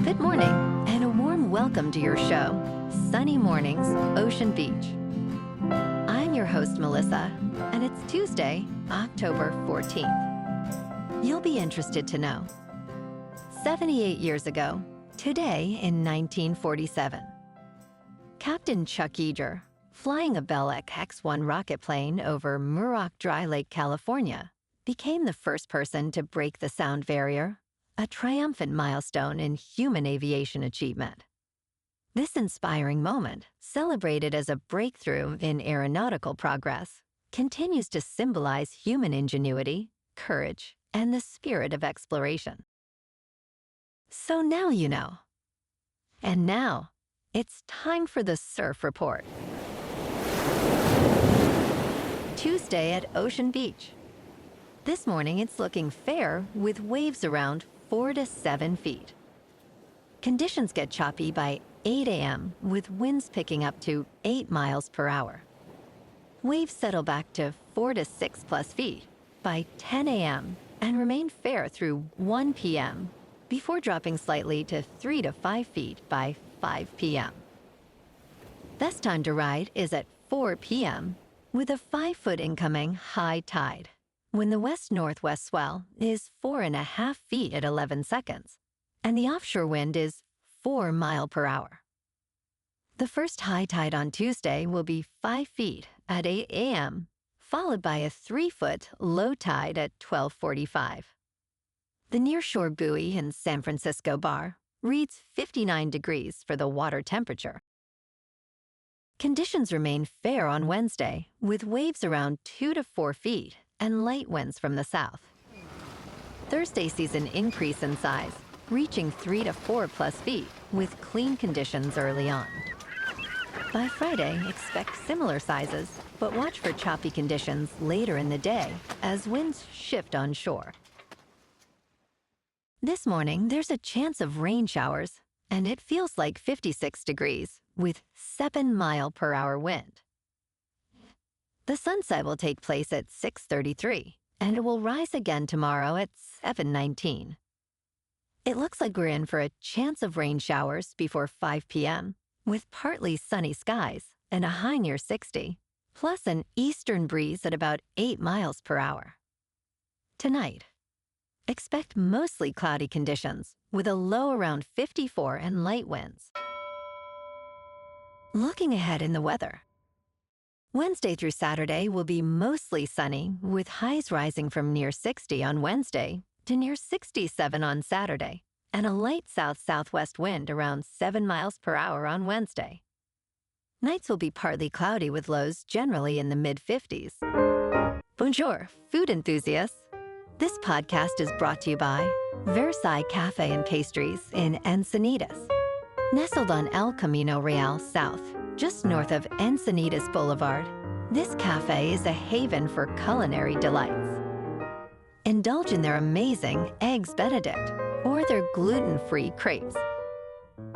Good morning, and a warm welcome to your show, Sunny Mornings, Ocean Beach. I'm your host, Melissa, and it's Tuesday, October 14th. You'll be interested to know. 78 years ago, today in 1947, Captain Chuck Eager, flying a Bell X-1 rocket plane over Muroc Dry Lake, California, became the first person to break the sound barrier, a triumphant milestone in human aviation achievement. This inspiring moment, celebrated as a breakthrough in aeronautical progress, continues to symbolize human ingenuity, courage, and the spirit of exploration. So now you know. And now, it's time for the Surf Report. Tuesday at Ocean Beach. This morning it's looking fair with waves around 4 to 7 feet. Conditions get choppy by 8 a.m. with winds picking up to 8 miles per hour. Waves settle back to 4 to 6 plus feet by 10 a.m. and remain fair through 1 p.m. before dropping slightly to 3 to 5 feet by 5 p.m. Best time to ride is at 4 p.m. with a 5-foot incoming high tide, when the west-northwest swell is 4.5 feet at 11 seconds, and the offshore wind is 4 miles per hour. The first high tide on Tuesday will be 5 feet at 8 a.m., followed by a 3-foot low tide at 12:45. The nearshore buoy in San Francisco Bar reads 59 degrees for the water temperature. Conditions remain fair on Wednesday, with waves around 2 to 4 feet and light winds from the south. Thursday sees an increase in size, reaching 3 to 4 plus feet, with clean conditions early on. By Friday, expect similar sizes, but watch for choppy conditions later in the day as winds shift onshore. This morning, there's a chance of rain showers, and it feels like 56 degrees with 7 mile per hour wind. The sunset will take place at 6:33, and it will rise again tomorrow at 7:19. It looks like we're in for a chance of rain showers before 5 p.m., with partly sunny skies and a high near 60, plus an eastern breeze at about 8 miles per hour. Tonight, expect mostly cloudy conditions with a low around 54 and light winds. Looking ahead in the weather. Wednesday through Saturday will be mostly sunny, with highs rising from near 60 on Wednesday to near 67 on Saturday, and a light south-southwest wind around 7 miles per hour on Wednesday. Nights will be partly cloudy with lows generally in the mid-50s. Bonjour, food enthusiasts. This podcast is brought to you by Versailles Cafe and Pastries in Encinitas. Nestled on El Camino Real South, just north of Encinitas Boulevard, this cafe is a haven for culinary delights. Indulge in their amazing Eggs Benedict or their gluten-free crepes.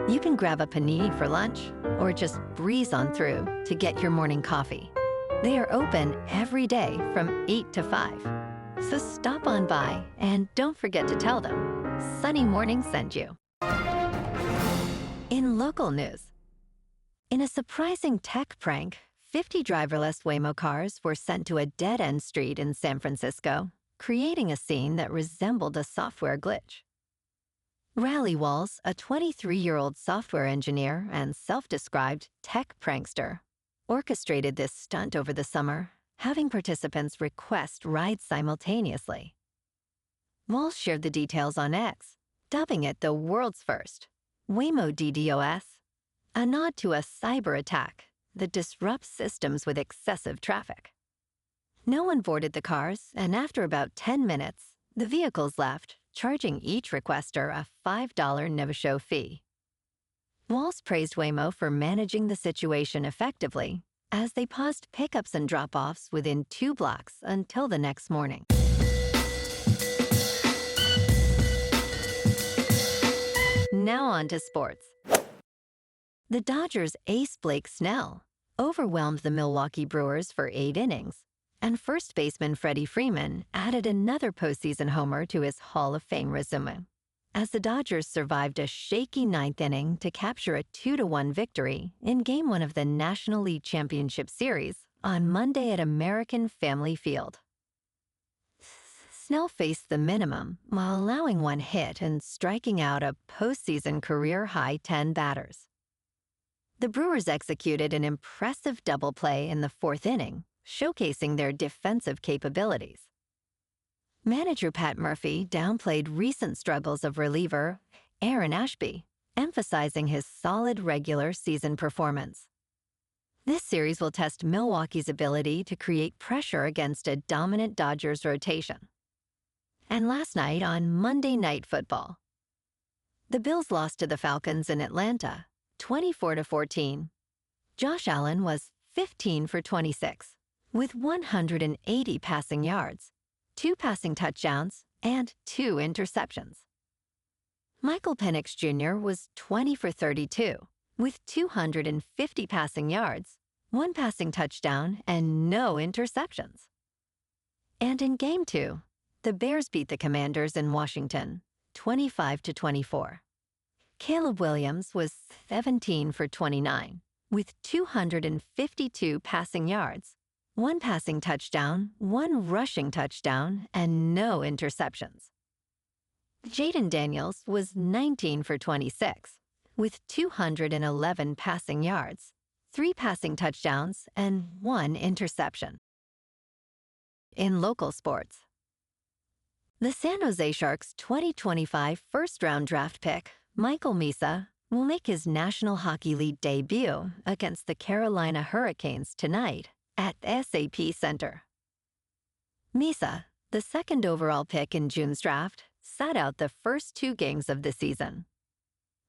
You can grab a panini for lunch or just breeze on through to get your morning coffee. They are open every day from 8 to 5. So stop on by and don't forget to tell them Sunny Morning sent you. In local news, in a surprising tech prank, 50 driverless WAYMO cars were sent to a dead-end street in San Francisco, creating a scene that resembled a software glitch. Riley Walz, a 23-year-old software engineer and self-described tech prankster, orchestrated this stunt over the summer, having participants request rides simultaneously. Walz shared the details on X, dubbing it the world's first WAYMO DDoS, a nod to a cyber attack that disrupts systems with excessive traffic. No one boarded the cars, and after about 10 minutes, the vehicles left, charging each requester a $5 no-show fee. Walz praised WAYMO for managing the situation effectively, as they paused pickups and drop-offs within 2 blocks until the next morning. Now on to sports. The Dodgers' ace Blake Snell overwhelmed the Milwaukee Brewers for 8 innings, and first baseman Freddie Freeman added another postseason homer to his Hall of Fame resume. as the Dodgers survived a shaky ninth inning to capture a 2-1 victory in Game 1 of the National League Championship Series on Monday at American Family Field. Snell faced the minimum while allowing 1 hit and striking out a postseason career-high 10 batters. The Brewers executed an impressive double play in the 4th inning, showcasing their defensive capabilities. Manager Pat Murphy downplayed recent struggles of reliever Aaron Ashby, emphasizing his solid regular season performance. This series will test Milwaukee's ability to create pressure against a dominant Dodgers rotation. And last night on Monday Night Football, the Bills lost to the Falcons in Atlanta, 24-14. Josh Allen was 15 for 26, with 180 passing yards, 2 passing touchdowns, and 2 interceptions. Michael Penix Jr. was 20 for 32, with 250 passing yards, 1 passing touchdown, and no interceptions. And in Game 2, the Bears beat the Commanders in Washington, 25-24. Caleb Williams was 17 for 29, with 252 passing yards, 1 passing touchdown, 1 rushing touchdown, and no interceptions. Jaden Daniels was 19 for 26, with 211 passing yards, 3 passing touchdowns, and 1 interception. In local sports, the San Jose Sharks' 2025 first-round draft pick, Michael Misa, will make his National Hockey League debut against the Carolina Hurricanes tonight at SAP Center. Misa, the 2nd overall pick in June's draft, sat out the first 2 games of the season.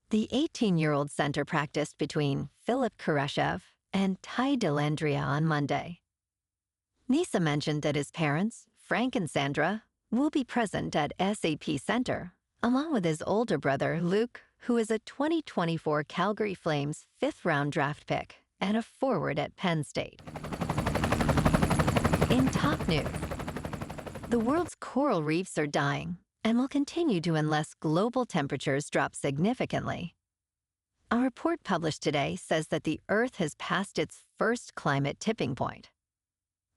The 18-year-old center practiced between Philip Kurashev and Ty Dellandrea on Monday. Misa mentioned that his parents, Frank and Sandra, will be present at SAP Center, along with his older brother, Luke, who is a 2024 Calgary Flames 5th-round draft pick and a forward at Penn State. In top news, the world's coral reefs are dying and will continue to unless global temperatures drop significantly. A report published today says that the Earth has passed its first climate tipping point.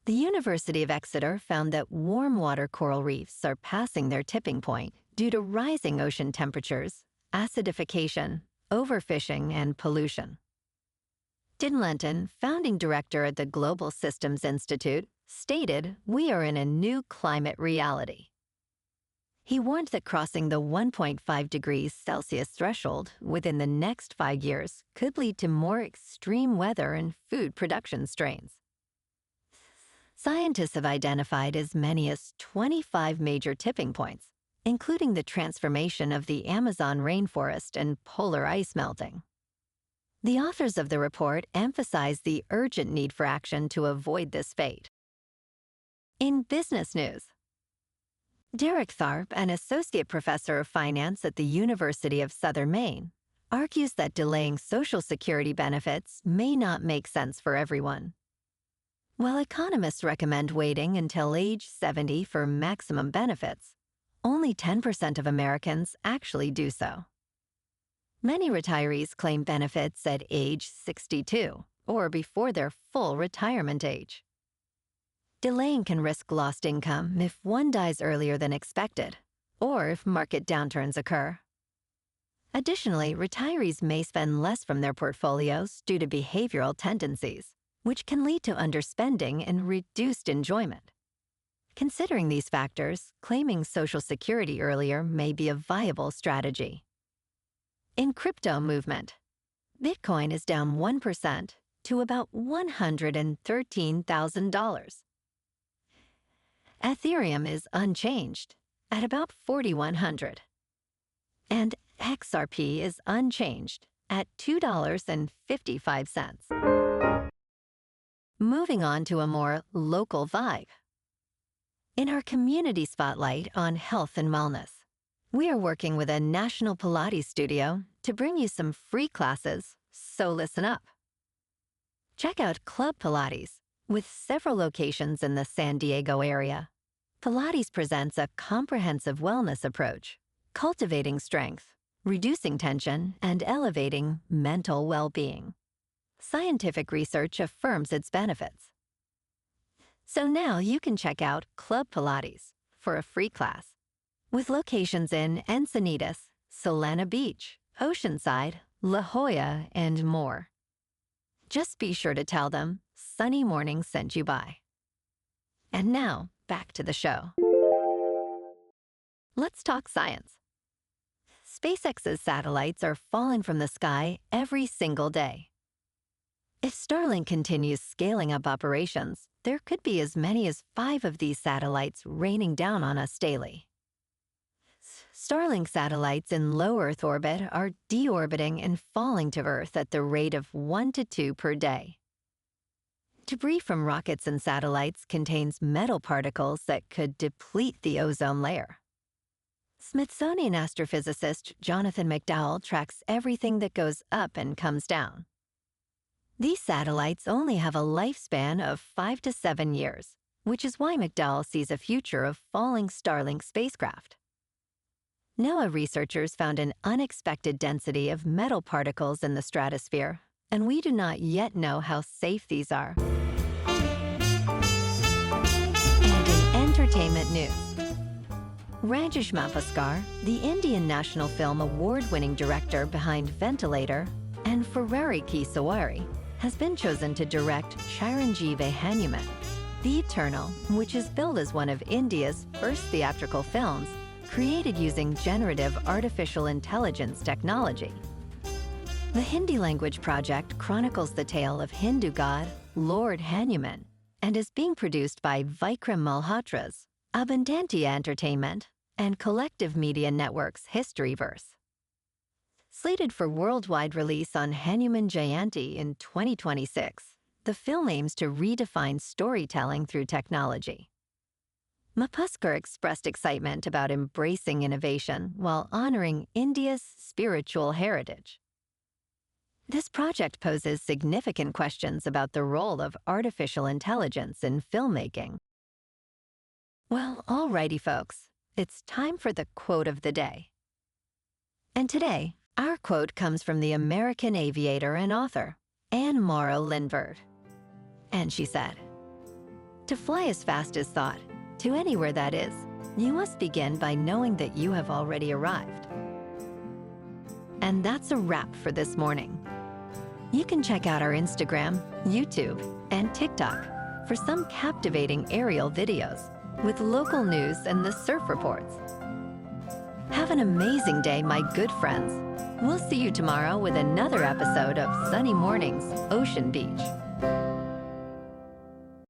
The University of Exeter found that warm water coral reefs are passing their tipping point due to rising ocean temperatures, acidification, overfishing, and pollution. Din Lenton, founding director at the Global Systems Institute, stated, "We are in a new climate reality." He warned that crossing the 1.5 degrees Celsius threshold within the next 5 years could lead to more extreme weather and food production strains. Scientists have identified as many as 25 major tipping points, including the transformation of the Amazon rainforest and polar ice melting. The authors of the report emphasize the urgent need for action to avoid this fate. In business news, Derek Tharp, an associate professor of finance at the University of Southern Maine, argues that delaying Social Security benefits may not make sense for everyone. While economists recommend waiting until age 70 for maximum benefits, only 10% of Americans actually do so. Many retirees claim benefits at age 62 or before their full retirement age. Delaying can risk lost income if one dies earlier than expected, or if market downturns occur. Additionally, retirees may spend less from their portfolios due to behavioral tendencies, which can lead to underspending and reduced enjoyment. Considering these factors, claiming Social Security earlier may be a viable strategy. In crypto movement, Bitcoin is down 1% to about $113,000. Ethereum is unchanged at about 4,100. And XRP is unchanged at $2.55. Moving on to a more local vibe. In our community spotlight on health and wellness, we are working with a national Pilates studio to bring you some free classes, so listen up. Check out Club Pilates, with several locations in the San Diego area. Pilates presents a comprehensive wellness approach, cultivating strength, reducing tension, and elevating mental well-being. Scientific research affirms its benefits. So now you can check out Club Pilates for a free class, with locations in Encinitas, Solana Beach, Oceanside, La Jolla, and more. Just be sure to tell them Sunny Morning sent you by. And now, back to the show. Let's talk science. SpaceX's satellites are falling from the sky every single day. If Starlink continues scaling up operations, there could be as many as 5 of these satellites raining down on us daily. Starlink satellites in low Earth orbit are deorbiting and falling to Earth at the rate of 1 to 2 per day. Debris from rockets and satellites contains metal particles that could deplete the ozone layer. Smithsonian astrophysicist Jonathan McDowell tracks everything that goes up and comes down. These satellites only have a lifespan of 5 to 7 years, which is why McDowell sees a future of falling Starlink spacecraft. NOAA researchers found an unexpected density of metal particles in the stratosphere, and we do not yet know how safe these are. And in entertainment news, Rajesh Mapaskar, the Indian National Film Award-winning director behind Ventilator, and Ferrari Ki Sawari, has been chosen to direct Chiranjeevi Hanuman, The Eternal, which is billed as one of India's first theatrical films created using generative artificial intelligence technology. The Hindi language project chronicles the tale of Hindu god Lord Hanuman and is being produced by Vikram Malhotra's Abundantia Entertainment and Collective Media Network's Historyverse. Slated for worldwide release on Hanuman Jayanti in 2026, the film aims to redefine storytelling through technology. Mapaskar expressed excitement about embracing innovation while honoring India's spiritual heritage. This project poses significant questions about the role of artificial intelligence in filmmaking. Well, alrighty folks, it's time for the quote of the day. And today, our quote comes from the American aviator and author, Anne Morrow Lindbergh. And she said, "To fly as fast as thought, to anywhere that is, you must begin by knowing that you have already arrived." And that's a wrap for this morning. You can check out our Instagram, YouTube, and TikTok for some captivating aerial videos with local news and the surf reports. Have an amazing day, my good friends. We'll see you tomorrow with another episode of Sunny Mornings, Ocean Beach.